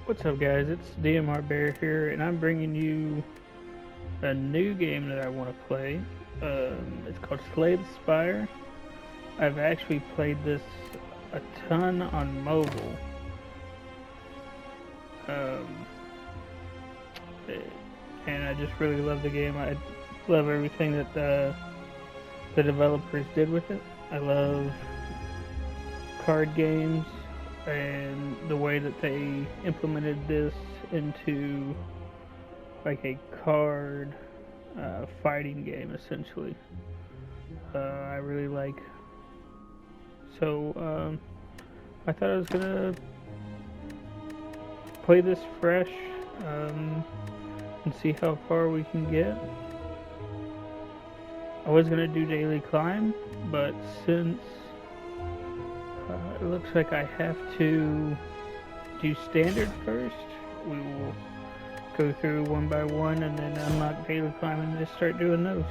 What's up, guys? It's DMR Bear here, and I'm bringing you a new game that I want to play. It's called Slay the Spire. I've actually played this a ton on mobile. And I just really love the game. I love everything that the developers did with it. I love card games and the way that they implemented this into like a card fighting game, essentially. I really like. So I thought I was gonna play this fresh and see how far we can get. I was gonna do daily climb, but since it looks like I have to do standard first, we will go through one by one and then unlock daily climb and just start doing those.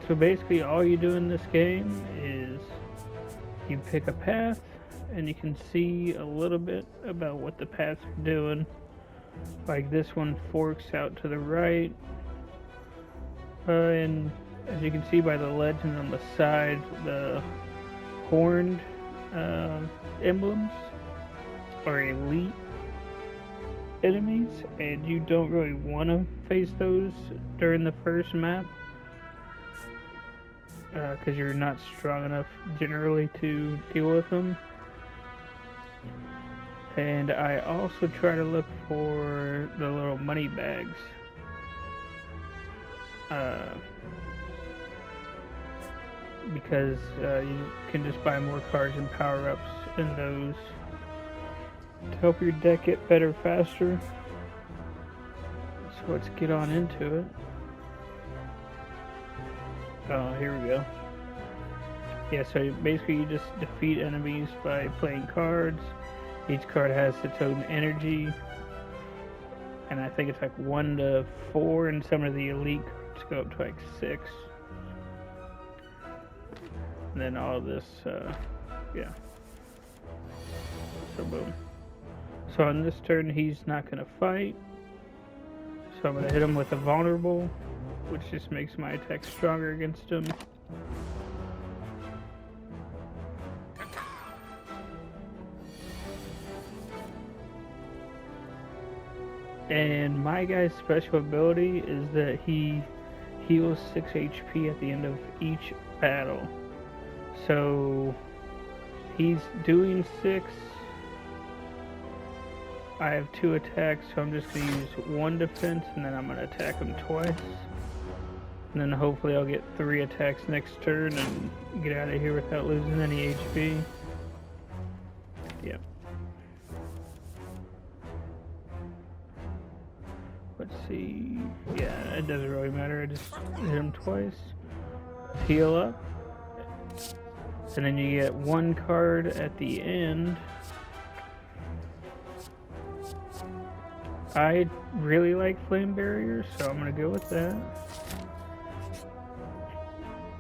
So basically all you do in this game is you pick a path and you can see a little bit about what the paths are doing. Like this one forks out to the right, and as you can see by the legend on the side, the horned emblems are elite enemies, and you don't really want to face those during the first map because you're not strong enough generally to deal with them. And I also try to look for the little money bags. Because you can just buy more cards and power-ups in those to help your deck get better faster. So let's get on into it. Oh, here we go. Yeah, so basically you just defeat enemies by playing cards. Each card has its own energy, and I think it's like 1 to 4, and some of the elite cards go up to like 6. And then all this, yeah. So boom. So on this turn, he's not going to fight. So I'm going to hit him with a vulnerable, which just makes my attack stronger against him. And my guy's special ability is that he heals 6 HP at the end of each battle. So he's doing 6. I have 2 attacks, so I'm just going to use 1 defense, and then I'm going to attack him twice. And then hopefully I'll get 3 attacks next turn and get out of here without losing any HP. Yep. Let's see. Yeah, it doesn't really matter. I just hit him twice. Heal up. And then you get 1 card at the end. I really like flame barriers, so I'm going to go with that.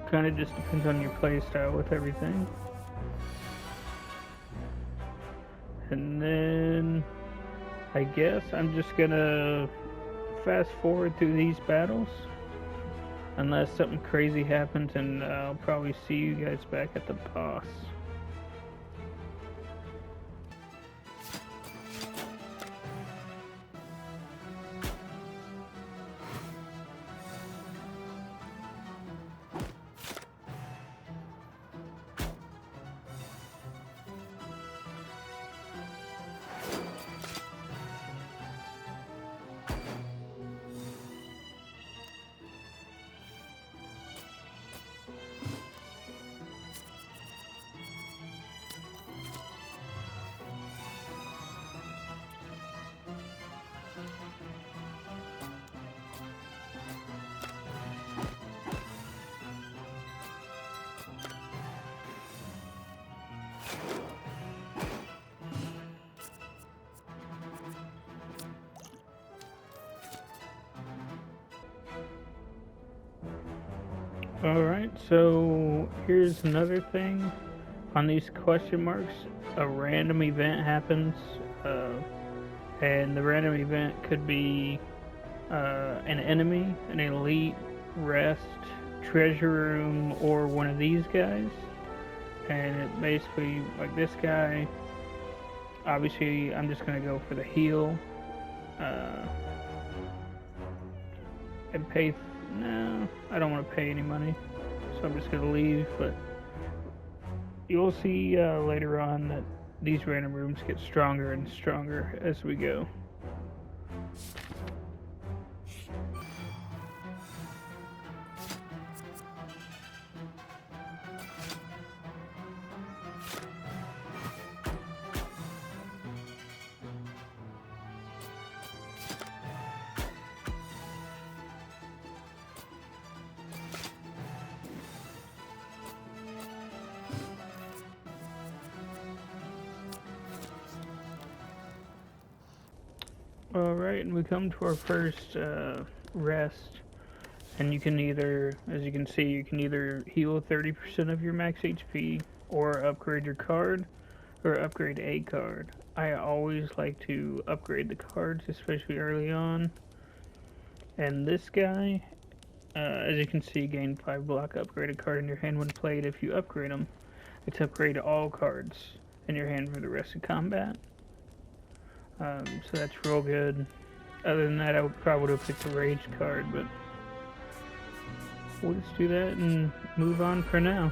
Kind of just depends on your playstyle with everything. And then I guess I'm just going to fast forward through these battles unless something crazy happens, and I'll probably see you guys back at the boss. Alright, so here's another thing. On these question marks, a random event happens, and the random event could be an enemy, an elite, rest, treasure room, or one of these guys. And it basically, like this guy, obviously I'm just going to go for the heal. And pay, no, I don't want to pay any money, so I'm just going to leave, but you'll see later on that these random rooms get stronger and stronger as we go. Alright, and we come to our first rest, and you can either, as you can see, you can either heal 30% of your max HP, or upgrade your card, or upgrade a card. I always like to upgrade the cards, especially early on. And this guy, as you can see, gain 5 block upgraded card in your hand when played. If you upgrade them, it's upgrade all cards in your hand for the rest of combat. So that's real good. Other than that, I would probably have picked the Rage card, but we'll just do that and move on for now.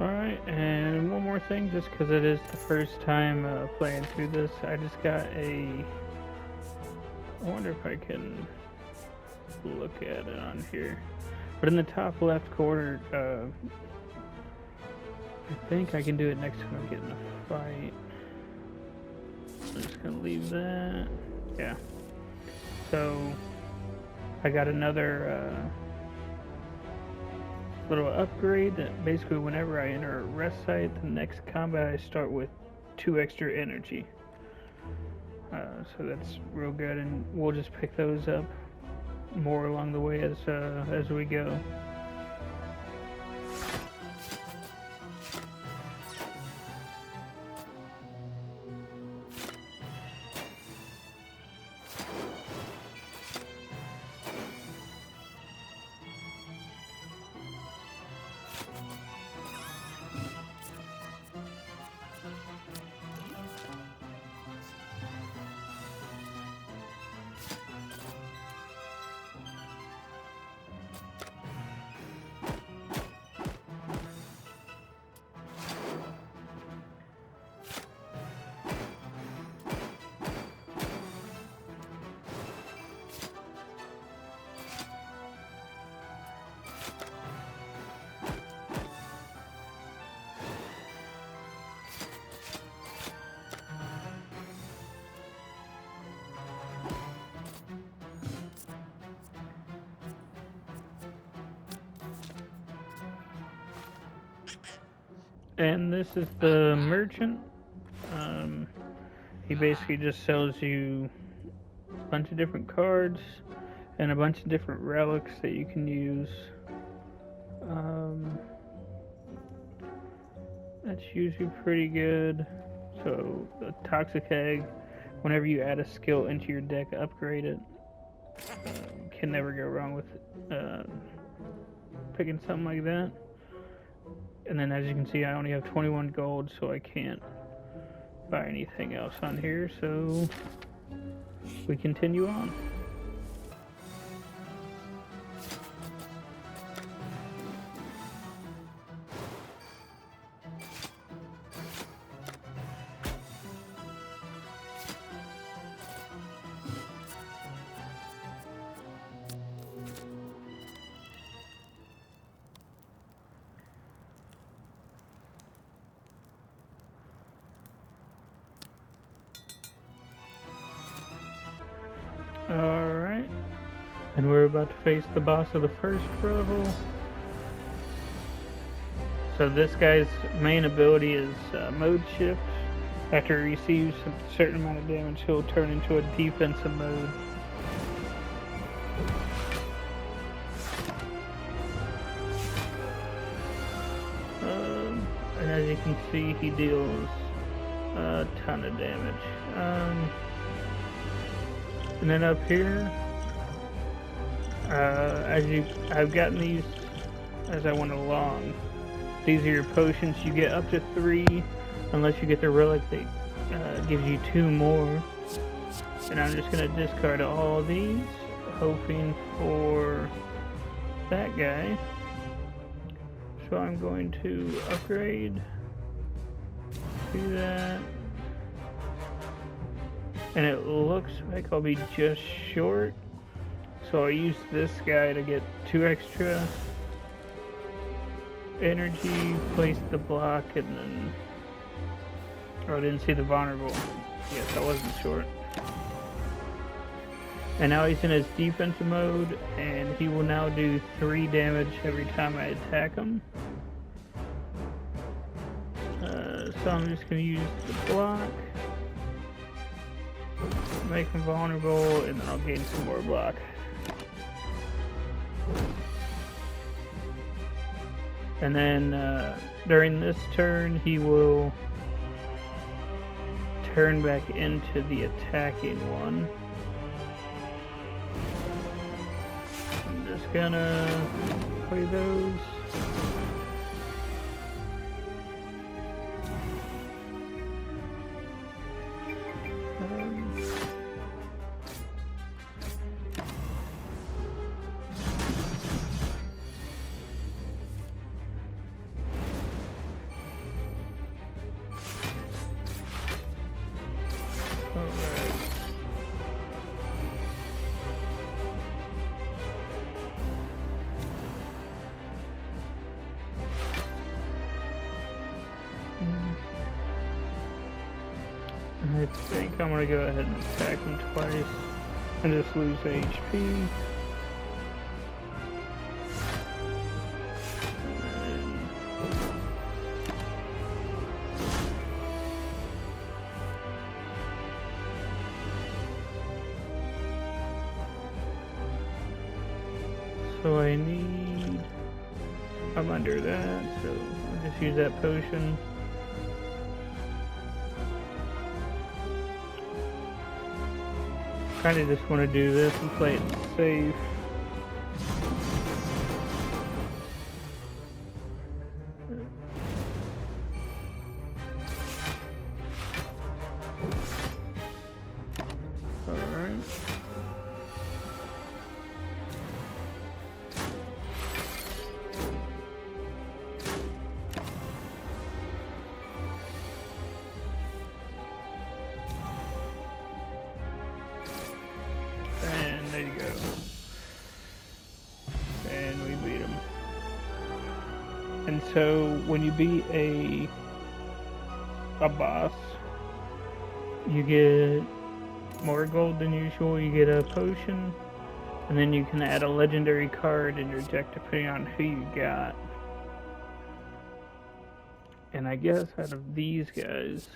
Alright, and one more thing, just because it is the first time playing through this, I just got I wonder if I can look at it on here. But in the top left corner, I think I can do it next time I get in a fight. I'm just going to leave that. Yeah. So, I got another little upgrade that basically whenever I enter a rest site, the next combat I start with 2 extra energy. So that's real good, and we'll just pick those up more along the way as we go. And this is the merchant. He basically just sells you a bunch of different cards and a bunch of different relics that you can use. That's usually pretty good. So the Toxic Egg, whenever you add a skill into your deck, upgrade it. Can never go wrong with picking something like that. And then as you can see, I only have 21 gold, so I can't buy anything else on here, so we continue on. Alright, and we're about to face the boss of the first level. So this guy's main ability is mode shift. After he receives a certain amount of damage, he'll turn into a defensive mode. And as you can see, he deals a ton of damage. And then up here, I've gotten these as I went along. These are your potions. You get up to 3, unless you get the relic that gives you 2 more. And I'm just gonna discard all these, hoping for that guy. So I'm going to upgrade to that. And it looks like I'll be just short, so I'll use this guy to get 2 extra energy, place the block, and then... Oh, I didn't see the vulnerable. Yes, I wasn't short. And now he's in his defensive mode, and he will now do 3 damage every time I attack him. So I'm just going to use the block, make him vulnerable, and then I'll gain some more block. And then during this turn, he will turn back into the attacking one. I'm just gonna play those. I think I'm gonna go ahead and attack him twice and just lose HP. So I'm under that, so I'll just use that potion. Kind of just want to do this and play it safe. Alright. And there you go. And we beat him. And so when you beat a boss, you get more gold than usual, you get a potion, and then you can add a legendary card in your deck depending on who you got. And I guess out of these guys,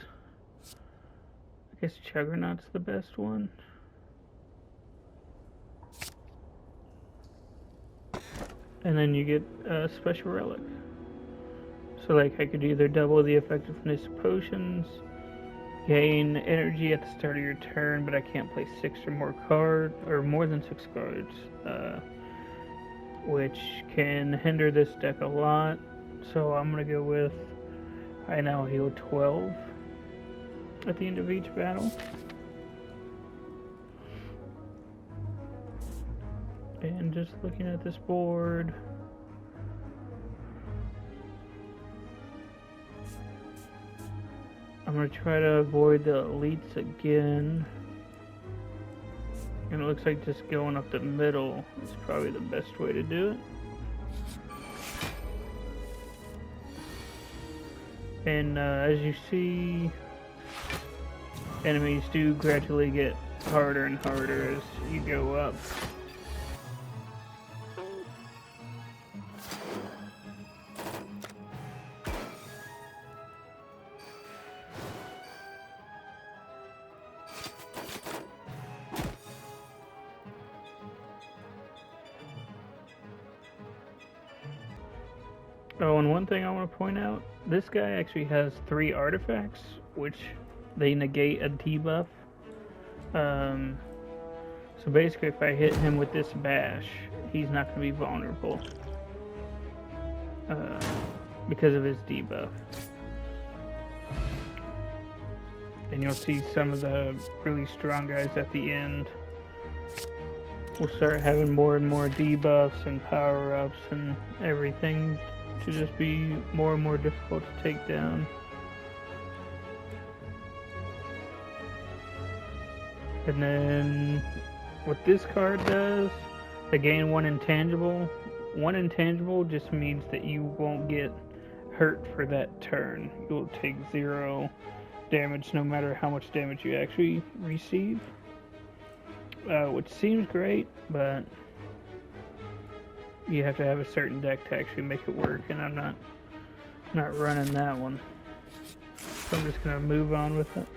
I guess Juggernaut's the best one. And then you get a special relic. So like I could either double the effectiveness of potions, gain energy at the start of your turn, but I can't play 6 or more cards, or more than 6 cards, which can hinder this deck a lot. So I'm gonna go with I now heal 12 at the end of each battle. And just looking at this board, I'm going to try to avoid the elites again. And it looks like just going up the middle is probably the best way to do it. And as you see, enemies do gradually get harder and harder as you go up. Oh, and one thing I want to point out, this guy actually has 3 artifacts, which they negate a debuff. So basically if I hit him with this bash, he's not going to be vulnerable because of his debuff. And you'll see some of the really strong guys at the end will start having more and more debuffs and power-ups and everything to just be more and more difficult to take down. And then what this card does, they gain 1 intangible. 1 intangible just means that you won't get hurt for that turn. You'll take 0 damage no matter how much damage you actually receive. Which seems great, but you have to have a certain deck to actually make it work, and I'm not running that one. So I'm just gonna move on with it.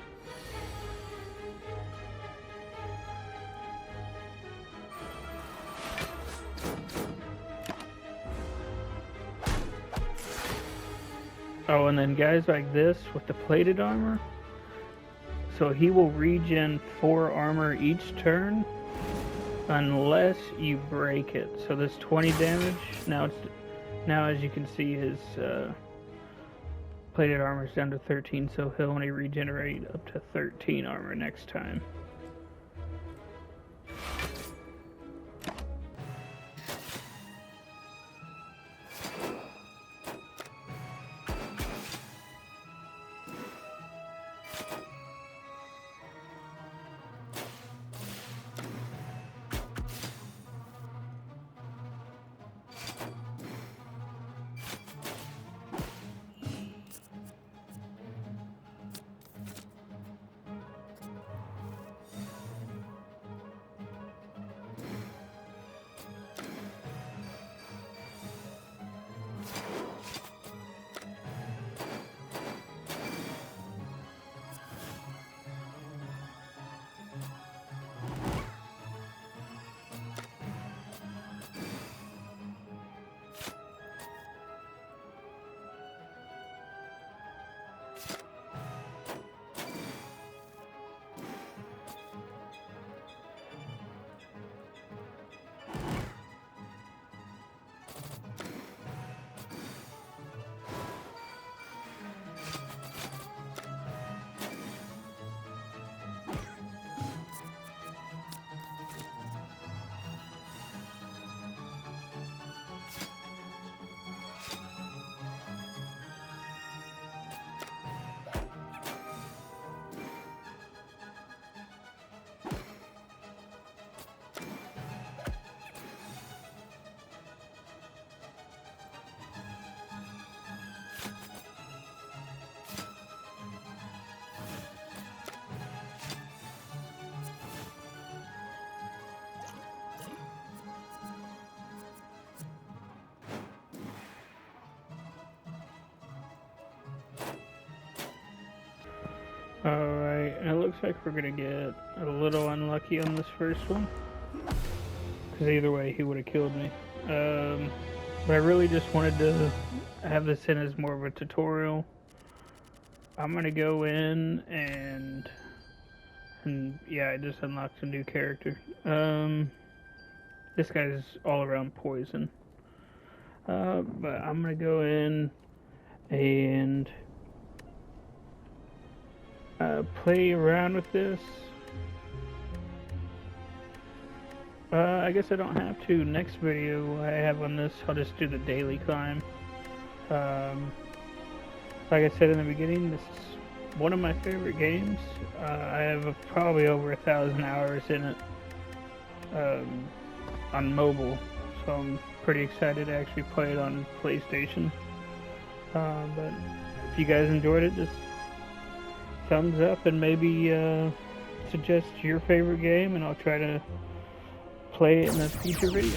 Oh, and then guys like this with the plated armor, so he will regen 4 armor each turn unless you break it. So this 20 damage, now as you can see, his plated armor is down to 13, so he'll only regenerate up to 13 armor next time. Alright, and it looks like we're gonna get a little unlucky on this first one, because either way he would have killed me. But I really just wanted to have this in as more of a tutorial. I'm gonna go in and yeah, I just unlocked a new character. This guy's all around poison. But I'm gonna go in and play around with this. I guess I don't have to. Next video I have on this, I'll just do the daily climb. Like I said in the beginning, this is one of my favorite games. I have probably over 1,000 hours in it on mobile, so I'm pretty excited to actually play it on PlayStation. But if you guys enjoyed it, just thumbs up and maybe suggest your favorite game, and I'll try to play it in a future video.